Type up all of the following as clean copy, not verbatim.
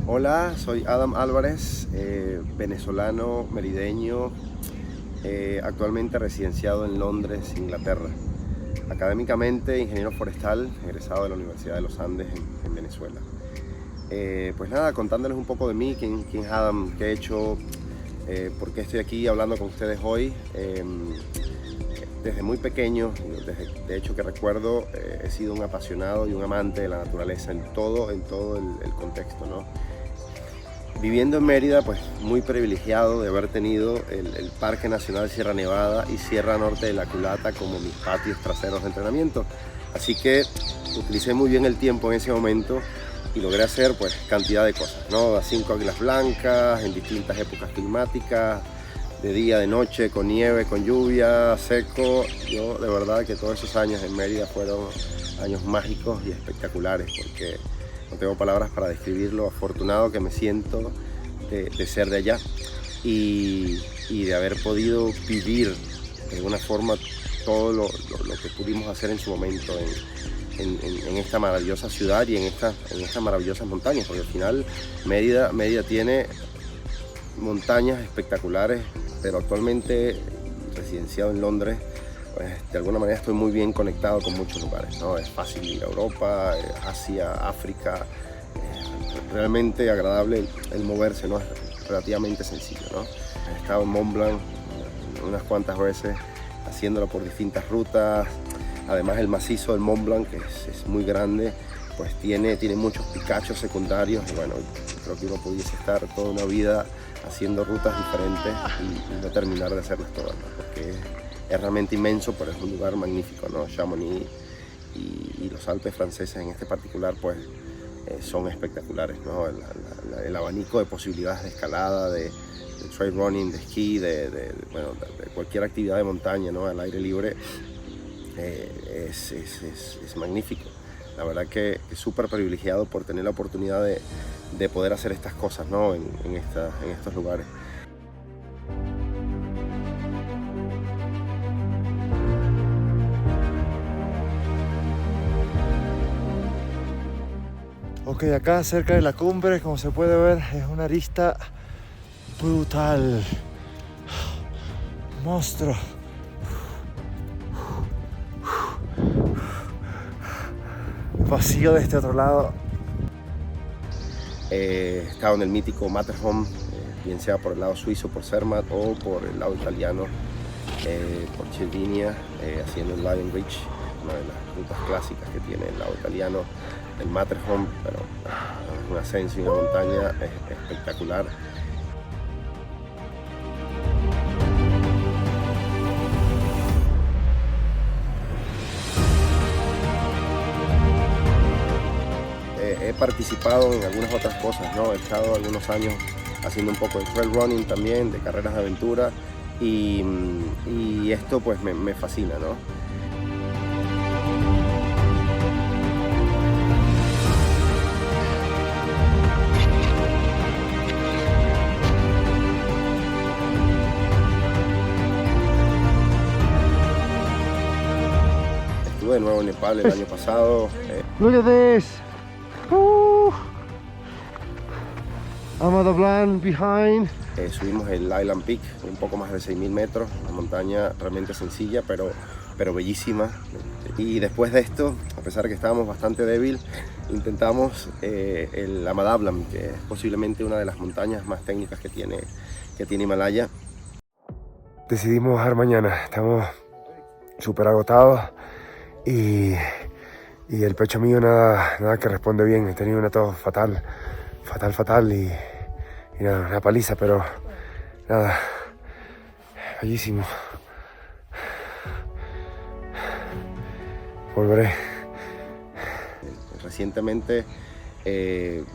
Hola, soy Adam Álvarez, venezolano, merideño, actualmente residenciado en Londres, Inglaterra. Académicamente, ingeniero forestal, egresado de la Universidad de los Andes en Venezuela. Pues nada, contándoles un poco de mí, quién es Adam, qué he hecho, por qué estoy aquí hablando con ustedes hoy. Desde muy pequeño, de hecho que recuerdo, he sido un apasionado y un amante de la naturaleza en todo el contexto, ¿no? Viviendo en Mérida, pues muy privilegiado de haber tenido el Parque Nacional Sierra Nevada y Sierra Norte de la Culata como mis patios traseros de entrenamiento. Así que utilicé muy bien el tiempo en ese momento y logré hacer pues cantidad de cosas, ¿no? 5 águilas blancas en distintas épocas climáticas, de día, de noche, con nieve, con lluvia, seco. Yo de verdad que todos esos años en Mérida fueron años mágicos y espectaculares, porque no tengo palabras para describir lo afortunado que me siento de ser de allá y de haber podido vivir de alguna forma todo lo que pudimos hacer en su momento en esta maravillosa ciudad y en estas maravillosas montañas, porque al final Mérida tiene montañas espectaculares, pero actualmente residenciado en Londres, pues de alguna manera estoy muy bien conectado con muchos lugares, ¿no? Es fácil ir a Europa, Asia, África, realmente agradable el moverse, ¿no? Es relativamente sencillo, ¿no? He estado en Mont Blanc unas cuantas veces haciéndolo por distintas rutas. Además el macizo del Mont Blanc, que es muy grande, pues tiene muchos picachos secundarios y bueno, creo que uno pudiese estar toda una vida haciendo rutas diferentes y no terminar de hacerlas todas, ¿no? Porque es realmente inmenso, pero es un lugar magnífico, ¿no? Chamonix y los Alpes franceses en este particular, pues son espectaculares, ¿no? El abanico de posibilidades de escalada, de trail running, de esquí, de cualquier actividad de montaña, ¿no? Al aire libre, es magnífico. La verdad que es súper privilegiado por tener la oportunidad de poder hacer estas cosas, ¿no? en estos lugares. Ok, acá cerca de la cumbre, como se puede ver, es una arista brutal. Monstruo. Vacío de este otro lado. He estado en el mítico Matterhorn, bien sea por el lado suizo, por Zermatt, o por el lado italiano, por Cervinia, haciendo el Lion Ridge, una de las rutas clásicas que tiene el lado italiano, el Matterhorn, pero es un ascenso y una montaña espectacular. He participado en algunas otras cosas, ¿no? He estado algunos años haciendo un poco de trail running también, de carreras de aventura, y esto pues me fascina, ¿no? Estuve de nuevo en Nepal el año pasado. Look at this. Amado Blanc behind. Subimos el Island Peak, un poco más de 6.000 metros, una montaña realmente sencilla, pero bellísima. Y después de esto, a pesar de que estábamos bastante débil, intentamos el Amada Blanc, que es posiblemente una de las montañas más técnicas que tiene Himalaya. Decidimos bajar mañana. Estamos súper agotados y el pecho mío nada que responde bien. He tenido una tos fatal y nada, una paliza, pero nada, bellísimo. Volveré. Recientemente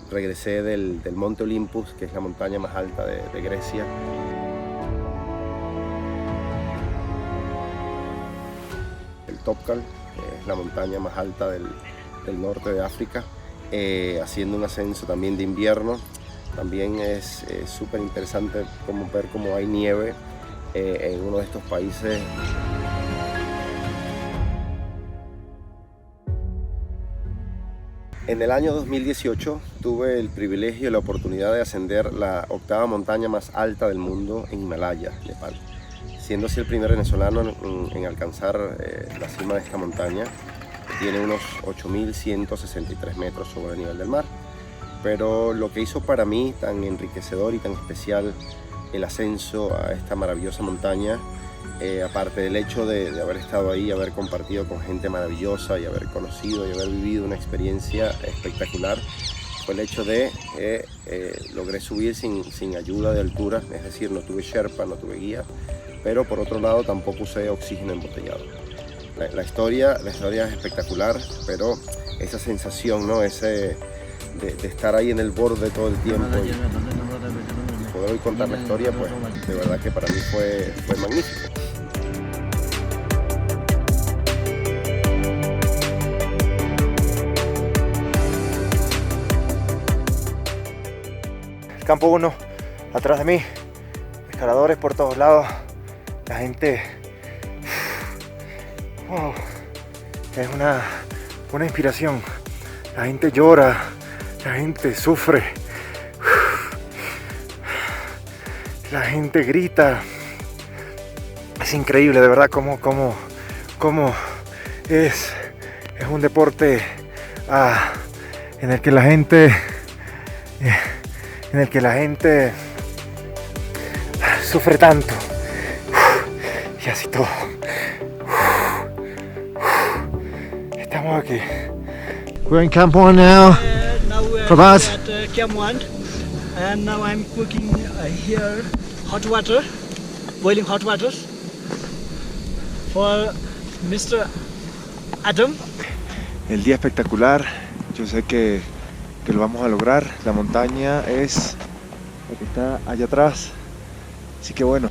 regresé del Monte Olympus, que es la montaña más alta de Grecia. El Topkal, que es la montaña más alta del norte de África, haciendo un ascenso también de invierno. También es súper interesante ver cómo hay nieve en uno de estos países. En el año 2018 tuve el privilegio y la oportunidad de ascender la octava montaña más alta del mundo en Himalaya, Nepal, siendo así el primer venezolano en alcanzar la cima de esta montaña, que tiene unos 8.163 metros sobre el nivel del mar. Pero lo que hizo para mí tan enriquecedor y tan especial el ascenso a esta maravillosa montaña, aparte del hecho de haber estado ahí, haber compartido con gente maravillosa y haber conocido y haber vivido una experiencia espectacular, fue el hecho de que logré subir sin ayuda de altura, es decir, no tuve Sherpa, no tuve guía, pero por otro lado tampoco usé oxígeno embotellado. La historia es espectacular, pero esa sensación, ¿no? De estar ahí en el borde todo el tiempo y poder hoy contar la historia, pues de verdad que para mí fue magnífico. Campo 1, atrás de mí, escaladores por todos lados, la gente es una inspiración, la gente llora, la gente sufre, la gente grita, es increíble de verdad cómo es un deporte en el que la gente sufre tanto y así todo. Estamos aquí. We're in Camp 1 now. Now we are Prabhat. at Camp 1, and now I'm cooking here hot water, boiling hot water for Mr. Adam. El día espectacular, yo sé que lo vamos a lograr. La montaña es la que está allá atrás, así que bueno.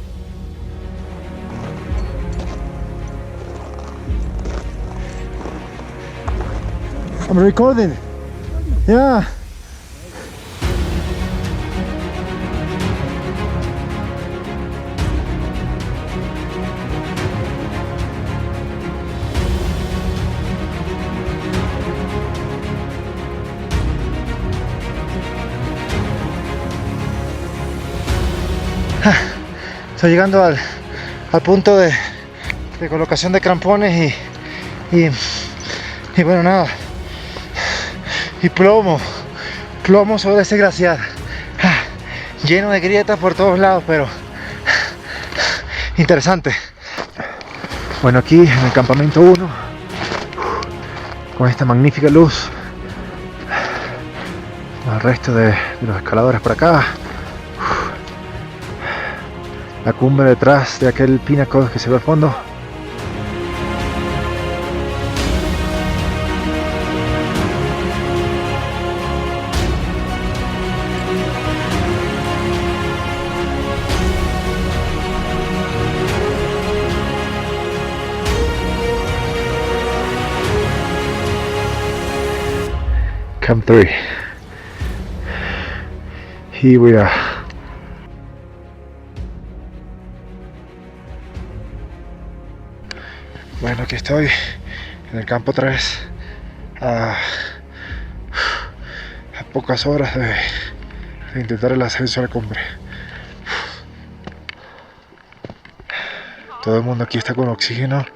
I'm recording. Yeah. Estoy llegando al punto de colocación de crampones y bueno, nada, y plomo sobre ese glaciar, lleno de grietas por todos lados, pero interesante. Bueno, aquí en el campamento 1, con esta magnífica luz, el resto de los escaladores por acá, la cumbre detrás de aquel pináculo que se ve al fondo. Camp 3. Here we are. Bueno, aquí estoy en el campo 3 a pocas horas de intentar el ascenso a la cumbre. Todo el mundo aquí está con oxígeno,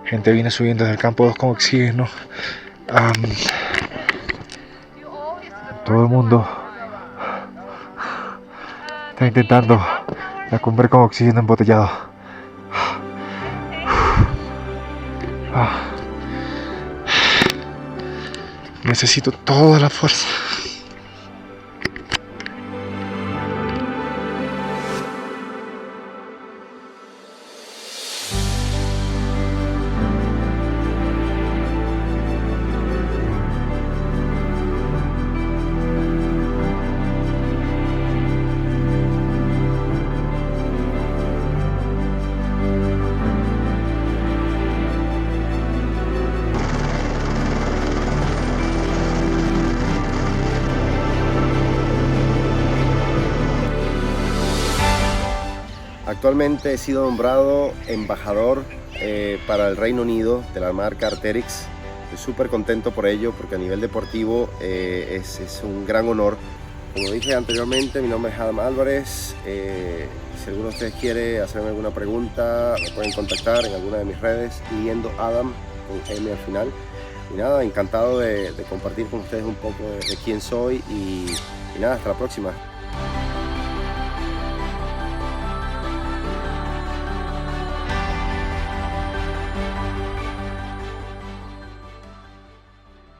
gente viene subiendo desde el campo 2 con oxígeno. Todo el mundo está intentando la cumbre con oxígeno embotellado. Necesito toda la fuerza. Actualmente he sido nombrado embajador para el Reino Unido de la marca Arc'teryx Estoy súper contento por ello, porque a nivel deportivo es un gran honor. Como dije anteriormente, mi nombre es Adam Álvarez. Si alguno de ustedes quiere hacerme alguna pregunta, me pueden contactar en alguna de mis redes, Liendo Adam, con M al final. Y nada, encantado de compartir con ustedes un poco de quién soy y nada, hasta la próxima.